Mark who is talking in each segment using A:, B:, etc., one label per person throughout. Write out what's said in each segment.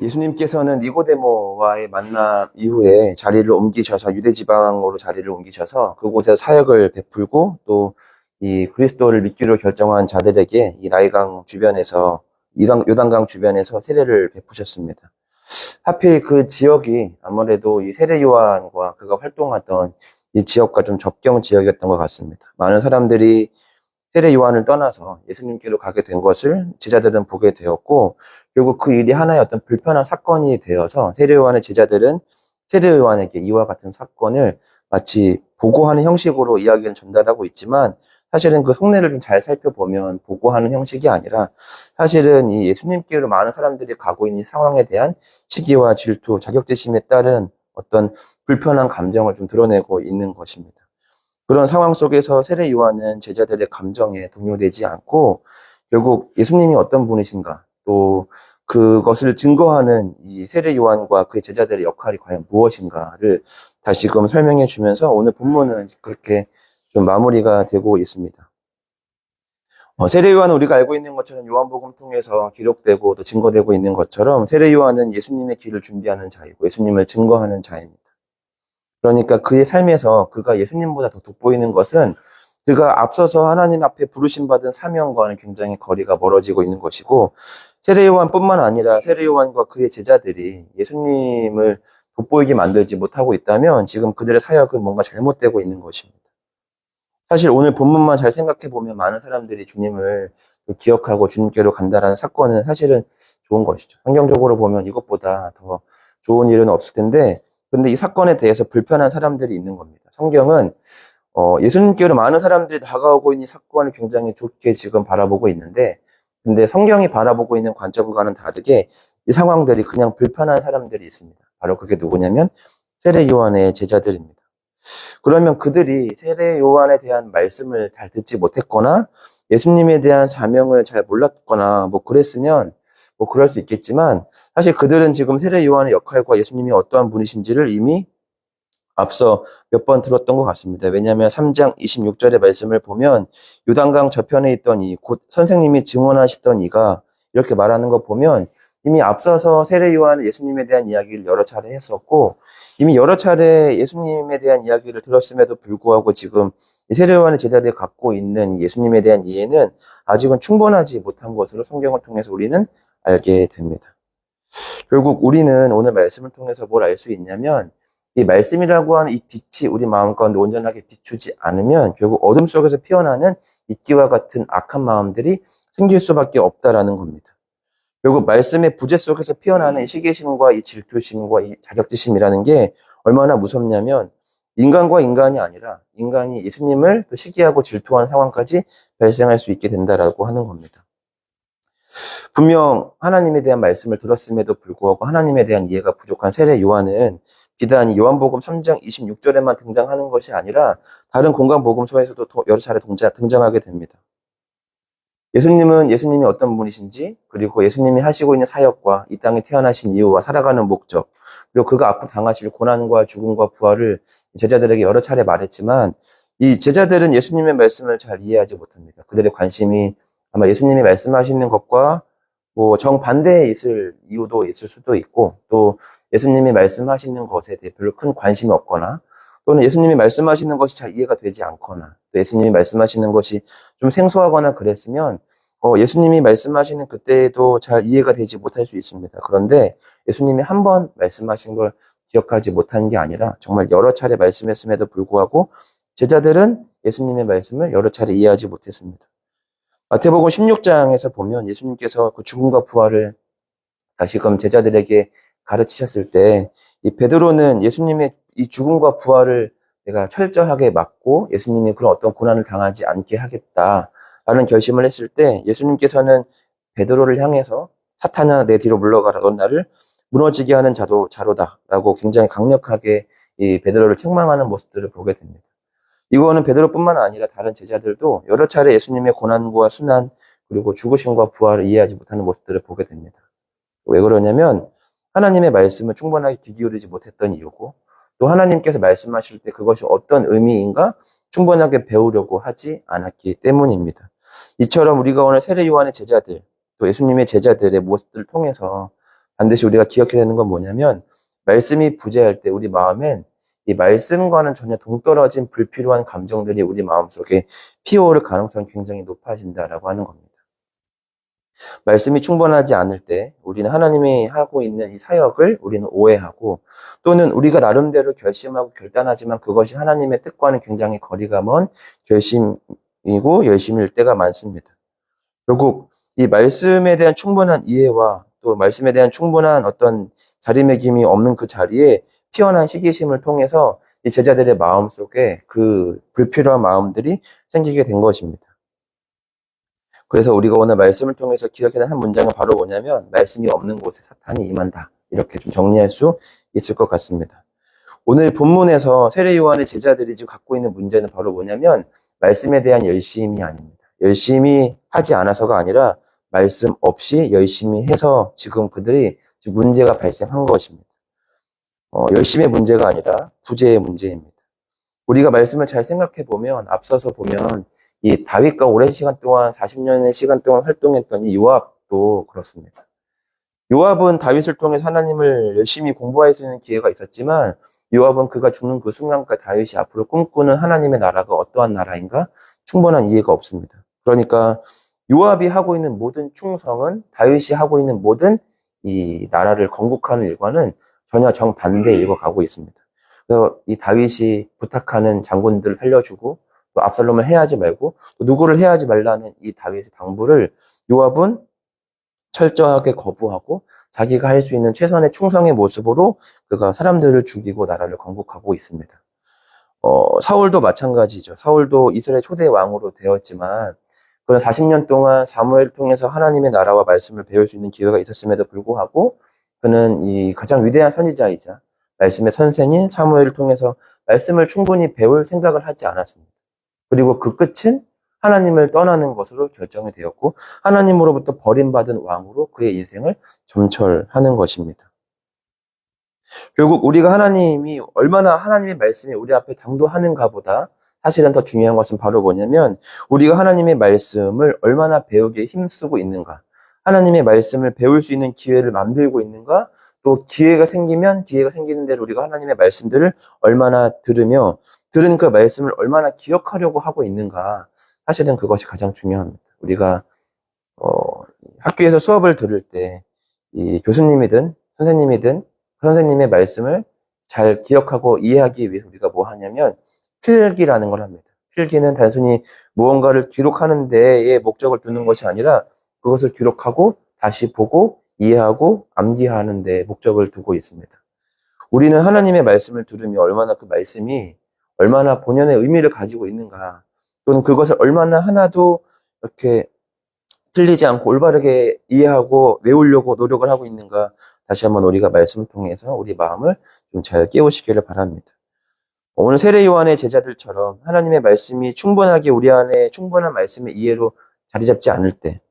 A: 예수님께서는 니고데모와의 만남 이후에 자리를 옮기셔서 유대 지방으로 자리를 옮기셔서 그곳에서 사역을 베풀고 또 이 그리스도를 믿기로 결정한 자들에게 이 나일강 주변에서 요단강 주변에서 세례를 베푸셨습니다. 하필 그 지역이 아무래도 이 세례 요한과 그가 활동하던 이 지역과 좀 접경 지역이었던 것 같습니다. 많은 사람들이 세례 요한을 떠나서 예수님께로 가게 된 것을 제자들은 보게 되었고, 결국 그 일이 하나의 어떤 불편한 사건이 되어서 세례 요한의 제자들은 세례 요한에게 이와 같은 사건을 마치 보고하는 형식으로 이야기를 전달하고 있지만, 사실은 그 속내를 좀 잘 살펴보면 보고하는 형식이 아니라 사실은 이 예수님께로 많은 사람들이 가고 있는 상황에 대한 시기와 질투, 자격지심에 따른 어떤 불편한 감정을 좀 드러내고 있는 것입니다. 그런 상황 속에서 세례 요한은 제자들의 감정에 동요되지 않고 결국 예수님이 어떤 분이신가, 또 그것을 증거하는 이 세례 요한과 그의 제자들의 역할이 과연 무엇인가를 다시금 설명해 주면서 오늘 본문은 그렇게 좀 마무리가 되고 있습니다. 세례 요한은 우리가 알고 있는 것처럼 요한복음 통해서 기록되고 또 증거되고 있는 것처럼 세례 요한은 예수님의 길을 준비하는 자이고 예수님을 증거하는 자입니다. 그러니까 그의 삶에서 그가 예수님보다 더 돋보이는 것은 그가 앞서서 하나님 앞에 부르심 받은 사명과는 굉장히 거리가 멀어지고 있는 것이고, 세례 요한뿐만 아니라 세례 요한과 그의 제자들이 예수님을 돋보이게 만들지 못하고 있다면 지금 그들의 사역은 뭔가 잘못되고 있는 것입니다. 사실 오늘 본문만 잘 생각해 보면 많은 사람들이 주님을 기억하고 주님께로 간다라는 사건은 사실은 좋은 것이죠. 성경적으로 보면 이것보다 더 좋은 일은 없을 텐데, 근데 이 사건에 대해서 불편한 사람들이 있는 겁니다. 성경은 예수님께로 많은 사람들이 다가오고 있는 이 사건을 굉장히 좋게 지금 바라보고 있는데, 근데 성경이 바라보고 있는 관점과는 다르게 이 상황들이 그냥 불편한 사람들이 있습니다. 바로 그게 누구냐면 세례 요한의 제자들입니다. 그러면 그들이 세례 요한에 대한 말씀을 잘 듣지 못했거나 예수님에 대한 사명을 잘 몰랐거나 뭐 그랬으면 뭐 그럴 수 있겠지만, 사실 그들은 지금 세례 요한의 역할과 예수님이 어떠한 분이신지를 이미 앞서 몇 번 들었던 것 같습니다. 왜냐하면 3장 26절의 말씀을 보면 요단강 저편에 있던 곧 선생님이 증언하시던 이가 이렇게 말하는 거 보면 이미 앞서서 세례 요한은 예수님에 대한 이야기를 여러 차례 했었고, 이미 여러 차례 예수님에 대한 이야기를 들었음에도 불구하고 지금 세례 요한의 제자들이 갖고 있는 예수님에 대한 이해는 아직은 충분하지 못한 것으로 성경을 통해서 우리는 알게 됩니다. 결국 우리는 오늘 말씀을 통해서 뭘 알 수 있냐면, 이 말씀이라고 하는 이 빛이 우리 마음 가운데 온전하게 비추지 않으면 결국 어둠 속에서 피어나는 이끼와 같은 악한 마음들이 생길 수밖에 없다라는 겁니다. 결국 말씀의 부재 속에서 피어나는 이 시기심과 이 질투심과 이 자격지심이라는 게 얼마나 무섭냐면, 인간과 인간이 아니라 인간이 예수님을 또 시기하고 질투하는 상황까지 발생할 수 있게 된다라고 하는 겁니다. 분명 하나님에 대한 말씀을 들었음에도 불구하고 하나님에 대한 이해가 부족한 세례 요한은 비단 요한복음 3장 26절에만 등장하는 것이 아니라 다른 공간 복음서에서도 여러 차례 등장하게 됩니다. 예수님이 어떤 분이신지, 그리고 예수님이 하시고 있는 사역과 이 땅에 태어나신 이유와 살아가는 목적, 그리고 그가 앞으로 당하실 고난과 죽음과 부활을 제자들에게 여러 차례 말했지만 이 제자들은 예수님의 말씀을 잘 이해하지 못합니다. 그들의 관심이 아마 예수님이 말씀하시는 것과 뭐 정반대에 있을 이유도 있을 수도 있고, 또 예수님이 말씀하시는 것에 대해 별로 큰 관심이 없거나, 또는 예수님이 말씀하시는 것이 잘 이해가 되지 않거나, 또 예수님이 말씀하시는 것이 좀 생소하거나 그랬으면 예수님이 말씀하시는 그때에도 잘 이해가 되지 못할 수 있습니다. 그런데 예수님이 한 번 말씀하신 걸 기억하지 못한 게 아니라 정말 여러 차례 말씀했음에도 불구하고 제자들은 예수님의 말씀을 여러 차례 이해하지 못했습니다. 마태복음 16장에서 보면 예수님께서 그 죽음과 부활을 다시금 제자들에게 가르치셨을 때 이 베드로는 예수님의 이 죽음과 부활을 내가 철저하게 막고 예수님이 그런 어떤 고난을 당하지 않게 하겠다라는 결심을 했을 때 예수님께서는 베드로를 향해서 사탄아 내 뒤로 물러가라, 넌 나를 무너지게 하는 자로다라고 굉장히 강력하게 이 베드로를 책망하는 모습들을 보게 됩니다. 이거는 베드로뿐만 아니라 다른 제자들도 여러 차례 예수님의 고난과 순환 그리고 죽으심과 부활을 이해하지 못하는 모습들을 보게 됩니다. 왜 그러냐면 하나님의 말씀을 충분하게 귀 기울이지 못했던 이유고, 또 하나님께서 말씀하실 때 그것이 어떤 의미인가 충분하게 배우려고 하지 않았기 때문입니다. 이처럼 우리가 오늘 세례 요한의 제자들, 또 예수님의 제자들의 모습들을 통해서 반드시 우리가 기억해야 되는 건 뭐냐면 말씀이 부재할 때 우리 마음엔 이 말씀과는 전혀 동떨어진 불필요한 감정들이 우리 마음속에 피어오를 가능성이 굉장히 높아진다라고 하는 겁니다. 말씀이 충분하지 않을 때 우리는 하나님이 하고 있는 이 사역을 우리는 오해하고 또는 우리가 나름대로 결심하고 결단하지만 그것이 하나님의 뜻과는 굉장히 거리가 먼 결심이고 열심일 때가 많습니다. 결국 이 말씀에 대한 충분한 이해와 또 말씀에 대한 충분한 어떤 자리매김이 없는 그 자리에 피어난 시기심을 통해서 이 제자들의 마음속에 그 불필요한 마음들이 생기게 된 것입니다. 그래서 우리가 오늘 말씀을 통해서 기억해야 할 한 문장은 바로 뭐냐면 말씀이 없는 곳에 사탄이 임한다. 이렇게 좀 정리할 수 있을 것 같습니다. 오늘 본문에서 세례 요한의 제자들이 지금 갖고 있는 문제는 바로 뭐냐면 말씀에 대한 열심이 아닙니다. 열심히 하지 않아서가 아니라 말씀 없이 열심히 해서 지금 그들이 지금 문제가 발생한 것입니다. 열심의 문제가 아니라 부재의 문제입니다. 우리가 말씀을 잘 생각해 보면 앞서서 보면 이 다윗과 오랜 시간 동안 40년의 시간 동안 활동했던 이 요압도 그렇습니다. 요압은 다윗을 통해서 하나님을 열심히 공부할 수 있는 기회가 있었지만 요압은 그가 죽는 그 순간까지 다윗이 앞으로 꿈꾸는 하나님의 나라가 어떠한 나라인가 충분한 이해가 없습니다. 그러니까 요압이 하고 있는 모든 충성은 다윗이 하고 있는 모든 이 나라를 건국하는 일과는 전혀 정반대의 일과 가고 있습니다. 그래서 이 다윗이 부탁하는 장군들을 살려주고 또 압살롬을 해하지 말고 또 누구를 해하지 말라는 이 다윗의 당부를 요압은 철저하게 거부하고 자기가 할 수 있는 최선의 충성의 모습으로 그가 사람들을 죽이고 나라를 건국하고 있습니다. 사울도 마찬가지죠. 사울도 이스라엘 초대 왕으로 되었지만 그런 40년 동안 사무엘을 통해서 하나님의 나라와 말씀을 배울 수 있는 기회가 있었음에도 불구하고 그는 이 가장 위대한 선지자이자 말씀의 선생인 사무엘을 통해서 말씀을 충분히 배울 생각을 하지 않았습니다. 그리고 그 끝은 하나님을 떠나는 것으로 결정이 되었고 하나님으로부터 버림받은 왕으로 그의 인생을 점철하는 것입니다. 결국 우리가 하나님이 얼마나 하나님의 말씀이 우리 앞에 당도하는가 보다 사실은 더 중요한 것은 바로 뭐냐면 우리가 하나님의 말씀을 얼마나 배우기에 힘쓰고 있는가, 하나님의 말씀을 배울 수 있는 기회를 만들고 있는가, 또 기회가 생기면 기회가 생기는 대로 우리가 하나님의 말씀들을 얼마나 들으며 들은 그 말씀을 얼마나 기억하려고 하고 있는가, 사실은 그것이 가장 중요합니다. 우리가 학교에서 수업을 들을 때 이 교수님이든 선생님이든 그 선생님의 말씀을 잘 기억하고 이해하기 위해서 우리가 뭐 하냐면 필기라는 걸 합니다. 필기는 단순히 무언가를 기록하는 데에 목적을 두는 것이 아니라 그것을 기록하고 다시 보고 이해하고 암기하는 데 목적을 두고 있습니다. 우리는 하나님의 말씀을 들으며 얼마나 그 말씀이 얼마나 본연의 의미를 가지고 있는가, 또는 그것을 얼마나 하나도 이렇게 틀리지 않고 올바르게 이해하고 외우려고 노력을 하고 있는가, 다시 한번 우리가 말씀을 통해서 우리 마음을 좀 잘 깨우시기를 바랍니다. 오늘 세례 요한의 제자들처럼 하나님의 말씀이 충분하게 우리 안에 충분한 말씀의 이해로 자리 잡지 않을 때,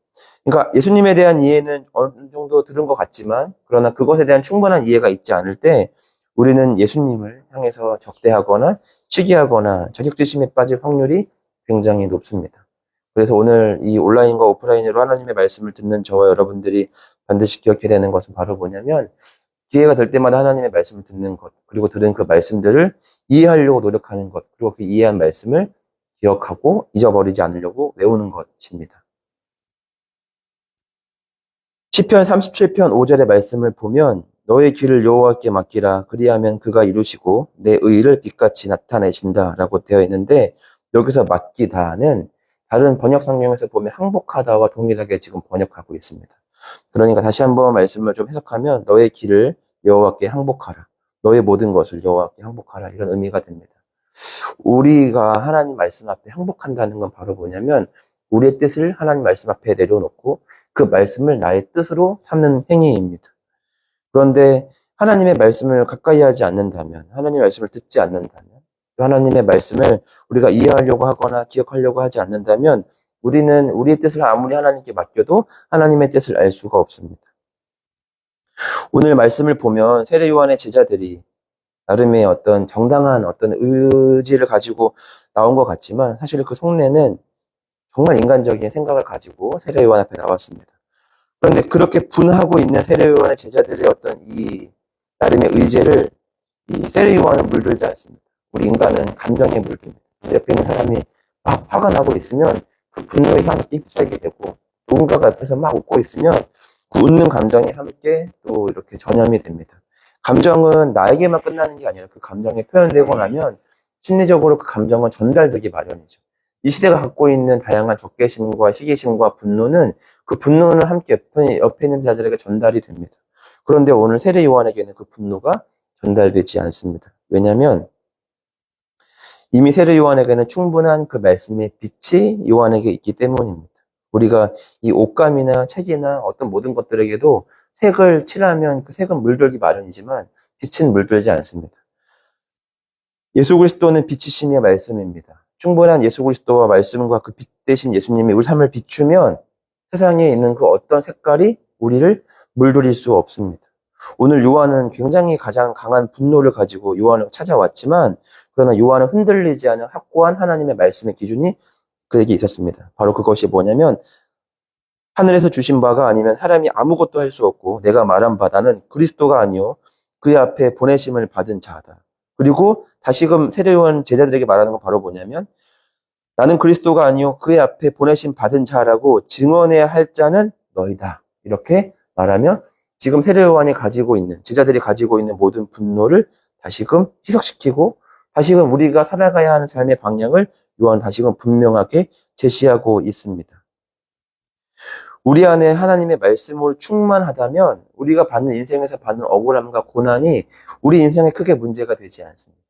A: 그러니까 예수님에 대한 이해는 어느 정도 들은 것 같지만 그러나 그것에 대한 충분한 이해가 있지 않을 때 우리는 예수님을 향해서 적대하거나 시기하거나 자격지심에 빠질 확률이 굉장히 높습니다. 그래서 오늘 이 온라인과 오프라인으로 하나님의 말씀을 듣는 저와 여러분들이 반드시 기억해야 되는 것은 바로 뭐냐면 기회가 될 때마다 하나님의 말씀을 듣는 것, 그리고 들은 그 말씀들을 이해하려고 노력하는 것, 그리고 그 이해한 말씀을 기억하고 잊어버리지 않으려고 외우는 것입니다. 시편 37편 5절의 말씀을 보면 너의 길을 여호와께 맡기라 그리하면 그가 이루시고 내 의를 빛같이 나타내신다 라고 되어 있는데 여기서 맡기다는 다른 번역 성경에서 보면 항복하다와 동일하게 지금 번역하고 있습니다. 그러니까 다시 한번 말씀을 좀 해석하면 너의 길을 여호와께 항복하라, 너의 모든 것을 여호와께 항복하라, 이런 의미가 됩니다. 우리가 하나님 말씀 앞에 항복한다는 건 바로 뭐냐면 우리의 뜻을 하나님 말씀 앞에 내려놓고 그 말씀을 나의 뜻으로 삼는 행위입니다. 그런데 하나님의 말씀을 가까이 하지 않는다면, 하나님의 말씀을 듣지 않는다면, 하나님의 말씀을 우리가 이해하려고 하거나 기억하려고 하지 않는다면 우리는 우리의 뜻을 아무리 하나님께 맡겨도 하나님의 뜻을 알 수가 없습니다. 오늘 말씀을 보면 세례 요한의 제자들이 나름의 어떤 정당한 어떤 의지를 가지고 나온 것 같지만 사실 그 속내는 정말 인간적인 생각을 가지고 세례 요한 앞에 나왔습니다. 그런데 그렇게 분하고 있는 세례 요한의 제자들의 어떤 이 나름의 의제를 이 세례 요한은 물들지 않습니다. 우리 인간은 감정에 물듭니다. 옆에 있는 사람이 막 화가 나고 있으면 그 분노에 함께 휩싸이게 되고, 누군가가 옆에서 막 웃고 있으면 그 웃는 감정이 함께 또 이렇게 전염이 됩니다. 감정은 나에게만 끝나는 게 아니라 그 감정이 표현되고 나면 심리적으로 그 감정은 전달되기 마련이죠. 이 시대가 갖고 있는 다양한 적개심과 시기심과 분노는 그 분노는 함께 옆에 있는 자들에게 전달이 됩니다. 그런데 오늘 세례 요한에게는 그 분노가 전달되지 않습니다. 왜냐하면 이미 세례 요한에게는 충분한 그 말씀의 빛이 요한에게 있기 때문입니다. 우리가 이 옷감이나 책이나 어떤 모든 것들에게도 색을 칠하면 그 색은 물들기 마련이지만 빛은 물들지 않습니다. 예수 그리스도는 빛이시며 말씀입니다. 충분한 예수 그리스도와 말씀과 그 빛 대신 예수님이 우리 삶을 비추면 세상에 있는 그 어떤 색깔이 우리를 물들일 수 없습니다. 오늘 요한은 굉장히 가장 강한 분노를 가지고 요한을 찾아왔지만, 그러나 요한은 흔들리지 않은 확고한 하나님의 말씀의 기준이 그에게 있었습니다. 바로 그것이 뭐냐면, 하늘에서 주신 바가 아니면 사람이 아무것도 할 수 없고 내가 말한 바 나는 그리스도가 아니요 그의 앞에 보내심을 받은 자다. 그리고 다시금 세례 요한 제자들에게 말하는 건 바로 뭐냐면, 나는 그리스도가 아니요 그의 앞에 보내심 받은 자라고 증언해야 할 자는 너희다. 이렇게 말하면 지금 세례 요한이 가지고 있는, 제자들이 가지고 있는 모든 분노를 다시금 희석시키고 다시금 우리가 살아가야 하는 삶의 방향을 요한은 다시금 분명하게 제시하고 있습니다. 우리 안에 하나님의 말씀으로 충만하다면 우리가 받는, 인생에서 받는 억울함과 고난이 우리 인생에 크게 문제가 되지 않습니다.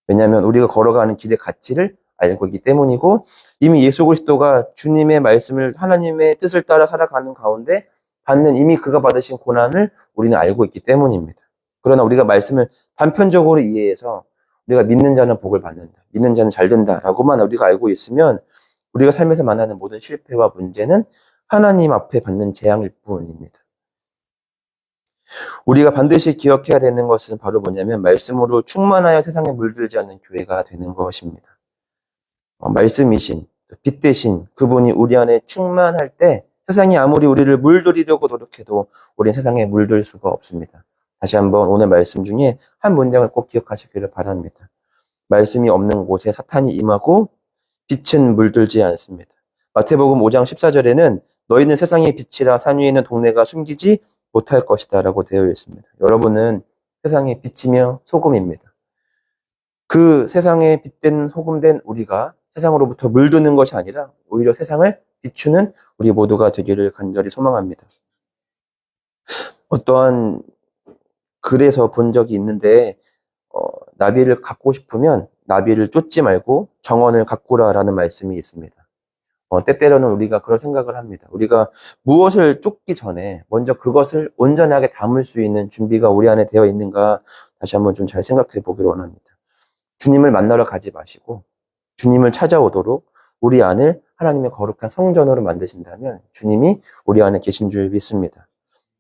A: 왜냐하면 우리가 걸어가는 길의 가치를 알고 있기 때문이고, 이미 예수 그리스도가 주님의 말씀을, 하나님의 뜻을 따라 살아가는 가운데 받는 이미 그가 받으신 고난을 우리는 알고 있기 때문입니다. 그러나 우리가 말씀을 단편적으로 이해해서 우리가 믿는 자는 복을 받는다, 믿는 자는 잘 된다라고만 우리가 알고 있으면 우리가 삶에서 만나는 모든 실패와 문제는 하나님 앞에 받는 재앙일 뿐입니다. 우리가 반드시 기억해야 되는 것은 바로 뭐냐면, 말씀으로 충만하여 세상에 물들지 않는 교회가 되는 것입니다. 말씀이신, 빛 대신 그분이 우리 안에 충만할 때 세상이 아무리 우리를 물들이려고 노력해도 우리는 세상에 물들 수가 없습니다. 다시 한번 오늘 말씀 중에 한 문장을 꼭 기억하시기를 바랍니다. 말씀이 없는 곳에 사탄이 임하고 빛은 물들지 않습니다. 마태복음 5장 14절에는 너희는 세상의 빛이라 산 위에 있는 동네가 숨기지 못할 것이다 라고 되어 있습니다. 여러분은 세상의 빛이며 소금입니다. 그 세상에 빛된 소금된 우리가 세상으로부터 물드는 것이 아니라 오히려 세상을 비추는 우리 모두가 되기를 간절히 소망합니다. 어떠한 글에서 본 적이 있는데, 나비를 갖고 싶으면 나비를 쫓지 말고 정원을 가꾸라라는 말씀이 있습니다. 때때로는 우리가 그런 생각을 합니다. 우리가 무엇을 쫓기 전에 먼저 그것을 온전하게 담을 수 있는 준비가 우리 안에 되어 있는가, 다시 한번 좀 잘 생각해 보기를 원합니다. 주님을 만나러 가지 마시고 주님을 찾아오도록 우리 안을 하나님의 거룩한 성전으로 만드신다면 주님이 우리 안에 계신 줄 믿습니다.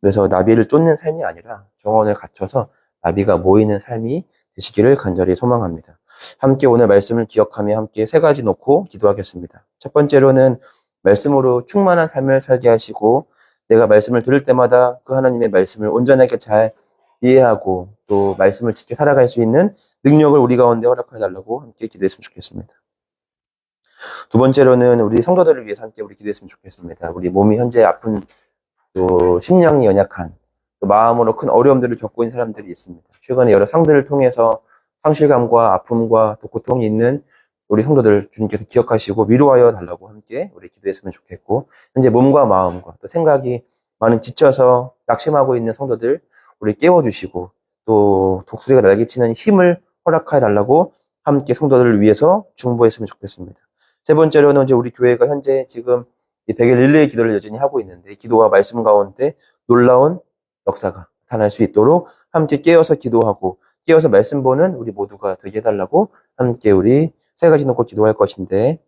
A: 그래서 나비를 쫓는 삶이 아니라 정원을 갖춰서 나비가 모이는 삶이 되시기를 간절히 소망합니다. 함께 오늘 말씀을 기억하며 함께 세 가지 놓고 기도하겠습니다. 첫 번째로는 말씀으로 충만한 삶을 살게 하시고, 내가 말씀을 들을 때마다 그 하나님의 말씀을 온전하게 잘 이해하고 또 말씀을 지켜 살아갈 수 있는 능력을 우리 가운데 허락해 달라고 함께 기도했으면 좋겠습니다. 두 번째로는 우리 성도들을 위해서 함께 우리 기도했으면 좋겠습니다. 우리 몸이 현재 아픈, 또 심령이 연약한, 또 마음으로 큰 어려움들을 겪고 있는 사람들이 있습니다. 최근에 여러 상들을 통해서 상실감과 아픔과 또 고통이 있는 우리 성도들 주님께서 기억하시고 위로하여 달라고 함께 우리 기도했으면 좋겠고, 현재 몸과 마음과 또 생각이 많이 지쳐서 낙심하고 있는 성도들 우리 깨워주시고 또 독수리가 날개치는 힘을 허락하여 달라고 함께 성도들을 위해서 중보했으면 좋겠습니다. 세 번째로는 이제 우리 교회가 현재 지금 이 100일 릴레이 기도를 여전히 하고 있는데, 이 기도와 말씀 가운데 놀라운 역사가 나타날 수 있도록 함께 깨어서 기도하고 깨어서 말씀 보는 우리 모두가 되게 해달라고 함께 우리 세 가지 놓고 기도할 것인데,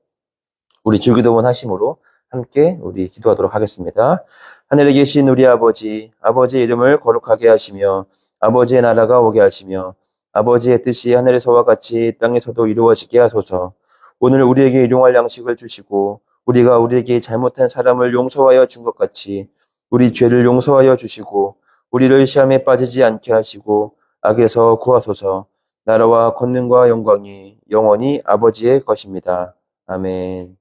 A: 우리 주기도원 하심으로 함께 우리 기도하도록 하겠습니다. 하늘에 계신 우리 아버지, 아버지의 이름을 거룩하게 하시며 아버지의 나라가 오게 하시며 아버지의 뜻이 하늘에서와 같이 땅에서도 이루어지게 하소서. 오늘 우리에게 일용할 양식을 주시고 우리가 우리에게 잘못한 사람을 용서하여 준 것 같이 우리 죄를 용서하여 주시고 우리를 시험에 빠지지 않게 하시고 악에서 구하소서. 나라와 권능과 영광이 영원히 아버지의 것입니다. 아멘.